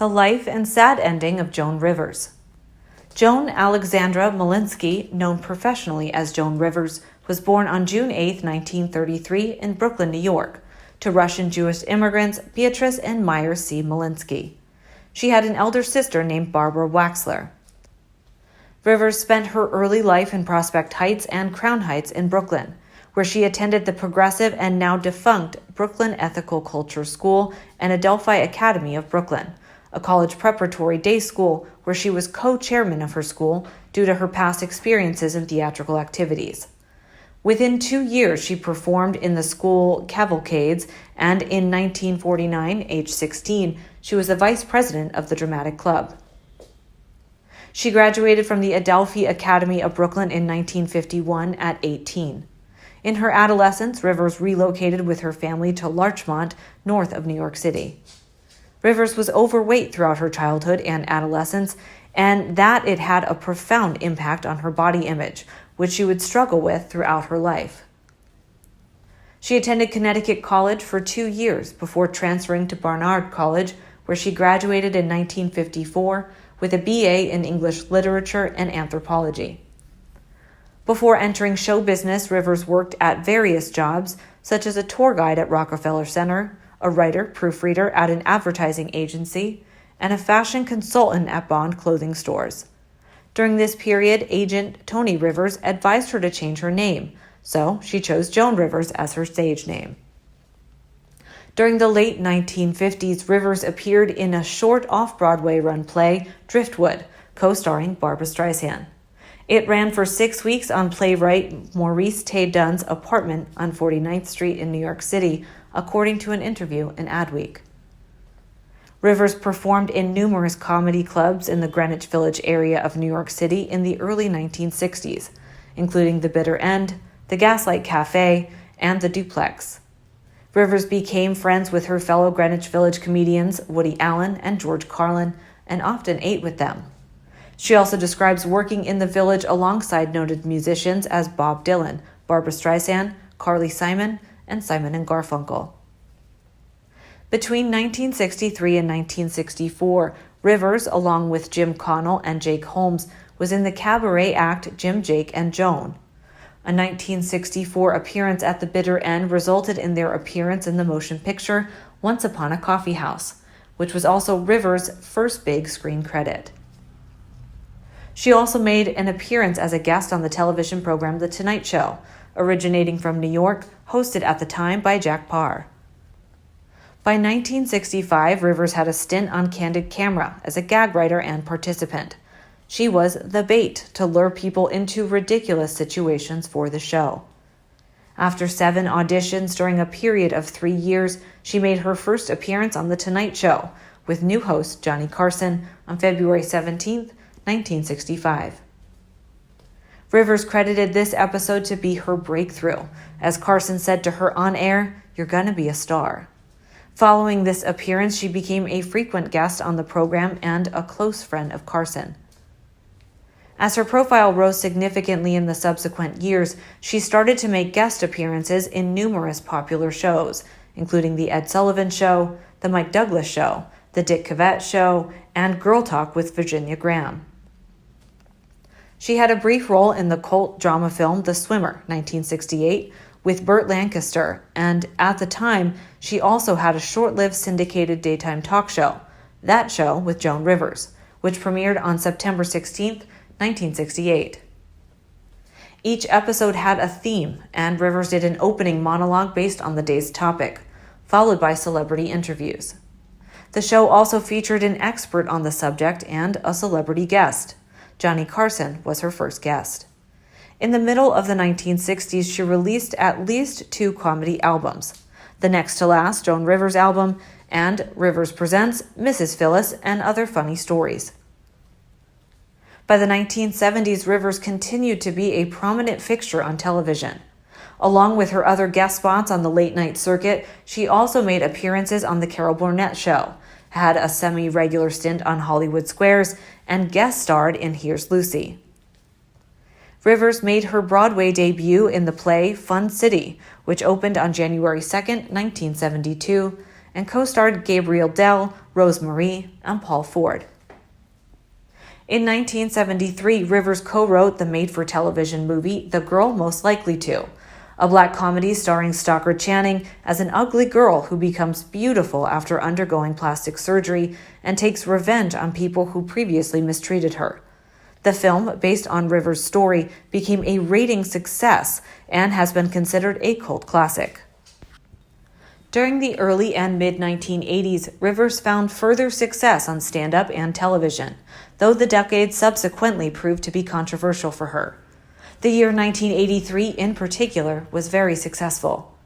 The life and sad ending of Joan Rivers. Joan Alexandra Malinsky, known professionally as Joan Rivers, was born on June 8, 1933 in Brooklyn, New York, to Russian Jewish immigrants Beatrice and Meyer C. Malinsky. She had an elder sister named Barbara Waxler. Rivers spent her early life in Prospect Heights and Crown Heights in Brooklyn, where she attended the progressive and now defunct Brooklyn Ethical Culture School and Adelphi Academy of Brooklyn, a college preparatory day school where she was co-chairman of her school due to her past experiences in theatrical activities. Within 2 years, she performed in the school cavalcades, and in 1949, age 16, she was the vice president of the dramatic club. She graduated from the Adelphi Academy of Brooklyn in 1951 at 18. In her adolescence, Rivers relocated with her family to Larchmont, north of New York City. Rivers was overweight throughout her childhood and adolescence, and that it had a profound impact on her body image, which she would struggle with throughout her life. She attended Connecticut College for 2 years before transferring to Barnard College, where she graduated in 1954 with a BA in English Literature and Anthropology. Before entering show business, Rivers worked at various jobs, such as a tour guide at Rockefeller Center, a writer, proofreader at an advertising agency, and a fashion consultant at Bond clothing stores. During this period, agent Tony Rivers advised her to change her name, so she chose Joan Rivers as her stage name. During the late 1950s, Rivers appeared in a short off-Broadway run play, Driftwood, co-starring Barbra Streisand. It ran for 6 weeks on playwright Maurice Tay Dunn's apartment on 49th Street in New York City, according to an interview in Adweek. Rivers performed in numerous comedy clubs in the Greenwich Village area of New York City in the early 1960s, including The Bitter End, the Gaslight Cafe, and the Duplex. Rivers became friends with her fellow Greenwich Village comedians Woody Allen and George Carlin, and often ate with them. She also describes working in the Village alongside noted musicians as Bob Dylan, Barbra Streisand, Carly Simon, and Simon and Garfunkel. Between 1963 and 1964, Rivers, along with Jim Connell and Jake Holmes, was in the cabaret act Jim, Jake, and Joan. A 1964 appearance at the Bitter End resulted in their appearance in the motion picture Once Upon a Coffee House, which was also Rivers' first big screen credit. She also made an appearance as a guest on the television program The Tonight Show, originating from New York, hosted at the time by Jack Paar. By 1965, Rivers had a stint on Candid Camera as a gag writer and participant. She was the bait to lure people into ridiculous situations for the show. After 7 auditions during a period of 3 years, she made her first appearance on The Tonight Show with new host Johnny Carson on February 17, 1965. Rivers credited this episode to be her breakthrough, as Carson said to her on air, "You're gonna be a star." Following this appearance, she became a frequent guest on the program and a close friend of Carson. As her profile rose significantly in the subsequent years, she started to make guest appearances in numerous popular shows, including The Ed Sullivan Show, The Mike Douglas Show, The Dick Cavett Show, and Girl Talk with Virginia Graham. She had a brief role in the cult drama film The Swimmer, 1968, with Burt Lancaster, and at the time, she also had a short-lived syndicated daytime talk show, That Show with Joan Rivers, which premiered on September 16, 1968. Each episode had a theme, and Rivers did an opening monologue based on the day's topic, followed by celebrity interviews. The show also featured an expert on the subject and a celebrity guest. Johnny Carson was her first guest. In the middle of the 1960s, she released at least 2 comedy albums, the Next to Last Joan Rivers album and Rivers Presents Mrs. Phyllis and Other Funny Stories. By the 1970s, Rivers continued to be a prominent fixture on television. Along with her other guest spots on the late-night circuit, she also made appearances on The Carol Burnett Show, had a semi-regular stint on Hollywood Squares, and guest starred in Here's Lucy. Rivers made her Broadway debut in the play Fun City, which opened on January 2, 1972, and co-starred Gabriel Dell, Rose Marie, and Paul Ford. In 1973, Rivers co-wrote the made-for-television movie The Girl Most Likely To, a black comedy starring Stockard Channing as an ugly girl who becomes beautiful after undergoing plastic surgery and takes revenge on people who previously mistreated her. The film, based on Rivers' story, became a ratings success and has been considered a cult classic. During the early and mid-1980s, Rivers found further success on stand-up and television, though the decade subsequently proved to be controversial for her. The year 1983, in particular, was very successful.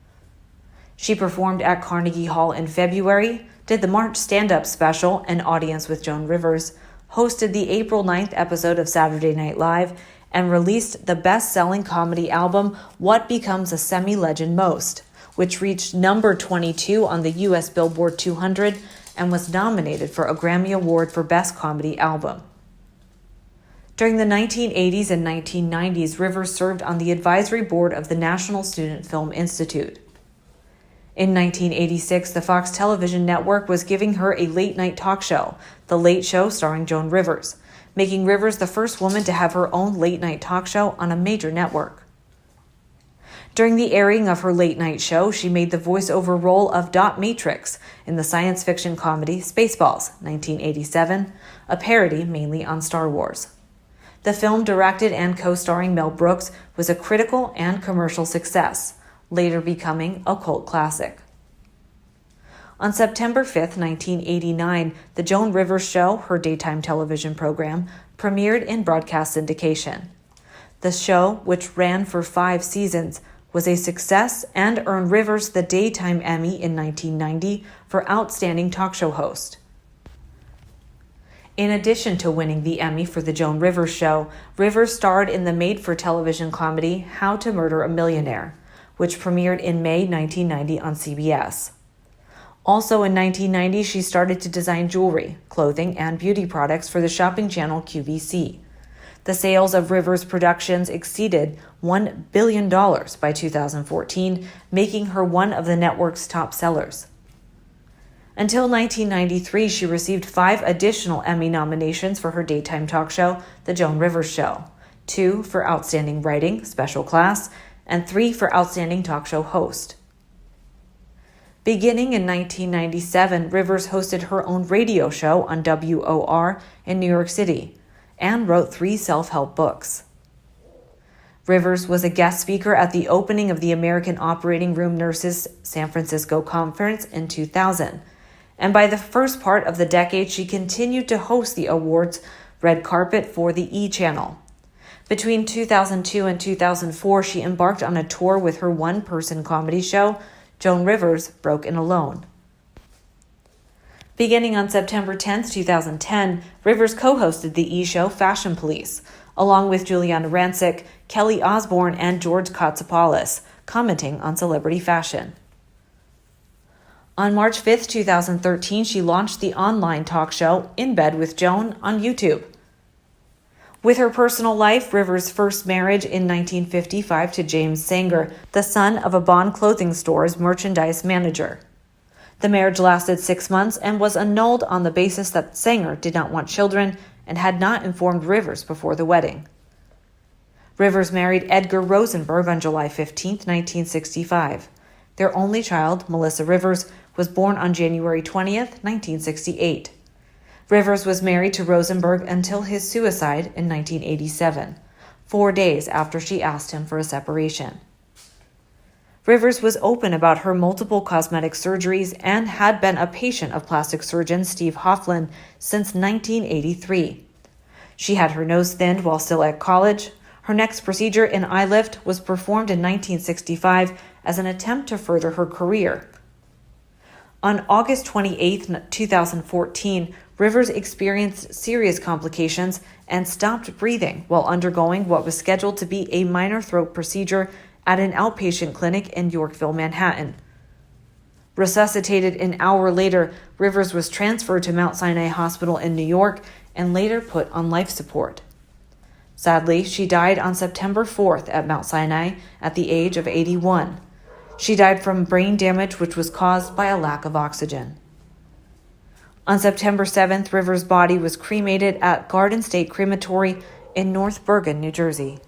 She performed at Carnegie Hall in February, did the March stand-up special, An Audience with Joan Rivers, hosted the April 9th episode of Saturday Night Live, and released the best-selling comedy album What Becomes a Semi-Legend Most, which reached number 22 on the U.S. Billboard 200 and was nominated for a Grammy Award for Best Comedy Album. During the 1980s and 1990s, Rivers served on the advisory board of the National Student Film Institute. In 1986, the Fox television network was giving her a late-night talk show, The Late Show starring Joan Rivers, making Rivers the first woman to have her own late-night talk show on a major network. During the airing of her late-night show, she made the voiceover role of Dot Matrix in the science fiction comedy Spaceballs, 1987, a parody mainly on Star Wars. The film, directed and co-starring Mel Brooks, was a critical and commercial success, later becoming a cult classic. On September 5, 1989, The Joan Rivers Show, her daytime television program, premiered in broadcast syndication. The show, which ran for 5 seasons, was a success and earned Rivers the Daytime Emmy in 1990 for Outstanding Talk Show Host. In addition to winning the Emmy for The Joan Rivers Show, Rivers starred in the made-for-television comedy How to Murder a Millionaire, which premiered in May 1990 on CBS. Also in 1990, she started to design jewelry, clothing, and beauty products for the shopping channel QVC. The sales of Rivers Productions exceeded $1 billion by 2014, making her one of the network's top sellers. Until 1993, she received 5 additional Emmy nominations for her daytime talk show, The Joan Rivers Show, 2 for Outstanding Writing, Special Class, and 3 for Outstanding Talk Show Host. Beginning in 1997, Rivers hosted her own radio show on WOR in New York City and wrote 3 self-help books. Rivers was a guest speaker at the opening of the American Operating Room Nurses San Francisco Conference in 2000, and by the first part of the decade, she continued to host the awards red carpet for the E! Channel. Between 2002 and 2004, she embarked on a tour with her one-person comedy show, Joan Rivers Broken Alone. Beginning on September 10, 2010, Rivers co-hosted the E! Show Fashion Police, along with Juliana Rancic, Kelly Osbourne, and George Katsoupalis, commenting on celebrity fashion. On March 5, 2013, she launched the online talk show In Bed with Joan on YouTube. With her personal life, Rivers' first marriage in 1955 to James Sanger, the son of a Bond clothing store's merchandise manager. The marriage lasted 6 months and was annulled on the basis that Sanger did not want children and had not informed Rivers before the wedding. Rivers married Edgar Rosenberg on July 15, 1965. Their only child, Melissa Rivers, was born on January 20, 1968. Rivers was married to Rosenberg until his suicide in 1987, 4 days after she asked him for a separation. Rivers was open about her multiple cosmetic surgeries and had been a patient of plastic surgeon Steve Hofflin since 1983. She had her nose thinned while still at college. Her next procedure, an eye lift, was performed in 1965 as an attempt to further her career. On August 28, 2014, Rivers experienced serious complications and stopped breathing while undergoing what was scheduled to be a minor throat procedure at an outpatient clinic in Yorkville, Manhattan. Resuscitated an hour later, Rivers was transferred to Mount Sinai Hospital in New York and later put on life support. Sadly, she died on September 4th at Mount Sinai at the age of 81. She died from brain damage, which was caused by a lack of oxygen. On September 7th, Rivers' body was cremated at Garden State Crematory in North Bergen, New Jersey.